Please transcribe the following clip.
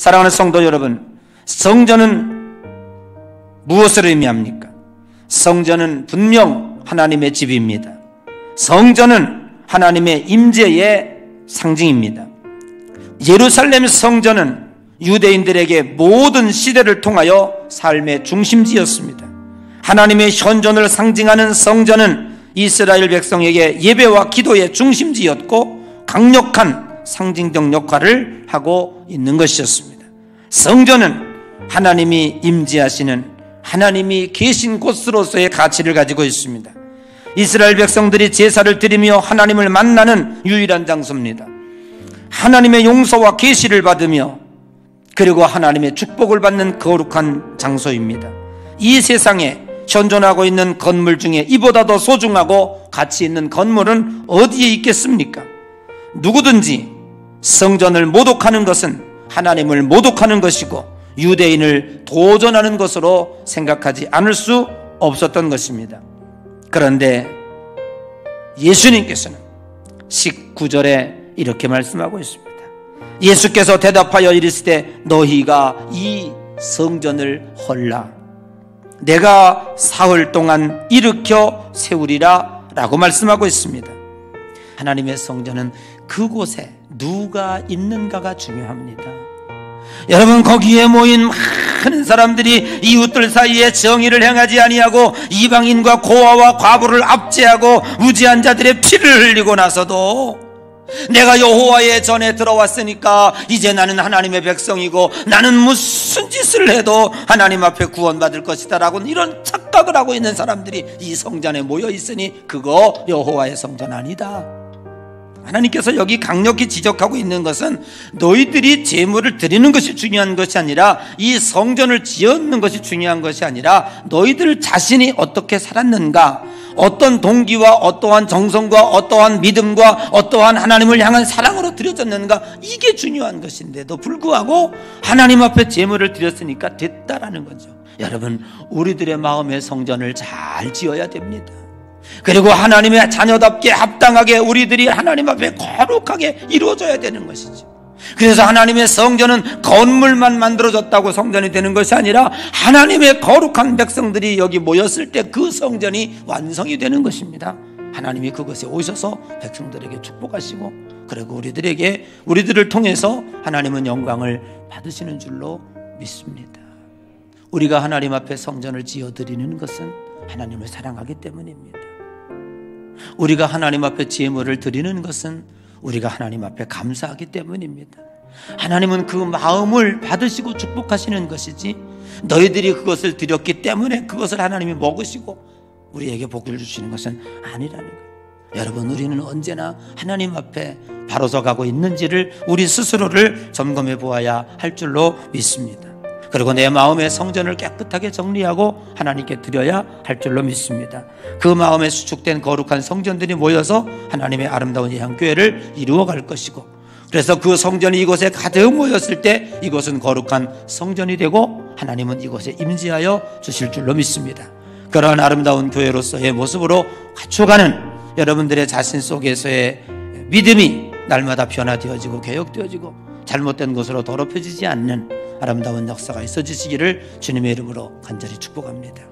사랑하는 성도 여러분, 성전은 무엇을 의미합니까? 성전은 분명 하나님의 집입니다. 성전은 하나님의 임재의 상징입니다. 예루살렘 성전은 유대인들에게 모든 시대를 통하여 삶의 중심지였습니다. 하나님의 현존을 상징하는 성전은 이스라엘 백성에게 예배와 기도의 중심지였고 강력한 상징적 역할을 하고 있는 것이었습니다. 성전은 하나님이 임재하시는, 하나님이 계신 곳으로서의 가치를 가지고 있습니다. 이스라엘 백성들이 제사를 드리며 하나님을 만나는 유일한 장소입니다. 하나님의 용서와 계시를 받으며 그리고 하나님의 축복을 받는 거룩한 장소입니다. 이 세상에 현존하고 있는 건물 중에 이보다 더 소중하고 가치 있는 건물은 어디에 있겠습니까? 누구든지 성전을 모독하는 것은 하나님을 모독하는 것이고 유대인을 도전하는 것으로 생각하지 않을 수 없었던 것입니다. 그런데 예수님께서는 19절에 이렇게 말씀하고 있습니다. 예수께서 대답하여 이르시되 너희가 이 성전을 헐라 내가 사흘 동안 일으켜 세우리라 라고 말씀하고 있습니다. 하나님의 성전은 그곳에 누가 있는가가 중요합니다. 여러분, 거기에 모인 많은 사람들이 이웃들 사이에 정의를 행하지 아니하고 이방인과 고아와 과부를 압제하고 무지한 자들의 피를 흘리고 나서도 내가 여호와의 전에 들어왔으니까 이제 나는 하나님의 백성이고 나는 무슨 짓을 해도 하나님 앞에 구원받을 것이다 라고 이런 착각을 하고 있는 사람들이 이 성전에 모여 있으니 그거 여호와의 성전 아니다. 하나님께서 여기 강력히 지적하고 있는 것은 너희들이 제물을 드리는 것이 중요한 것이 아니라 이 성전을 지었는 것이 중요한 것이 아니라 너희들 자신이 어떻게 살았는가, 어떤 동기와 어떠한 정성과 어떠한 믿음과 어떠한 하나님을 향한 사랑으로 드려졌는가, 이게 중요한 것인데도 불구하고 하나님 앞에 제물을 드렸으니까 됐다라는 거죠. 여러분, 우리들의 마음의 성전을 잘 지어야 됩니다. 그리고 하나님의 자녀답게 합당하게 우리들이 하나님 앞에 거룩하게 이루어져야 되는 것이죠. 그래서 하나님의 성전은 건물만 만들어졌다고 성전이 되는 것이 아니라 하나님의 거룩한 백성들이 여기 모였을 때 그 성전이 완성이 되는 것입니다. 하나님이 그것에 오셔서 백성들에게 축복하시고 그리고 우리들을 통해서 하나님은 영광을 받으시는 줄로 믿습니다. 우리가 하나님 앞에 성전을 지어드리는 것은 하나님을 사랑하기 때문입니다. 우리가 하나님 앞에 제물을 드리는 것은 우리가 하나님 앞에 감사하기 때문입니다. 하나님은 그 마음을 받으시고 축복하시는 것이지 너희들이 그것을 드렸기 때문에 그것을 하나님이 먹으시고 우리에게 복을 주시는 것은 아니라는 거예요. 여러분, 우리는 언제나 하나님 앞에 바로 서가고 있는지를 우리 스스로를 점검해 보아야 할 줄로 믿습니다. 그리고 내 마음의 성전을 깨끗하게 정리하고 하나님께 드려야 할 줄로 믿습니다. 그 마음에 수축된 거룩한 성전들이 모여서 하나님의 아름다운 예향교회를 이루어갈 것이고, 그래서 그 성전이 이곳에 가득 모였을 때 이곳은 거룩한 성전이 되고 하나님은 이곳에 임재하여 주실 줄로 믿습니다. 그러한 아름다운 교회로서의 모습으로 갖춰가는 여러분들의 자신 속에서의 믿음이 날마다 변화되어지고 개혁되어지고 잘못된 것으로 더럽혀지지 않는 아름다운 역사가 있어지시기를 주님의 이름으로 간절히 축복합니다.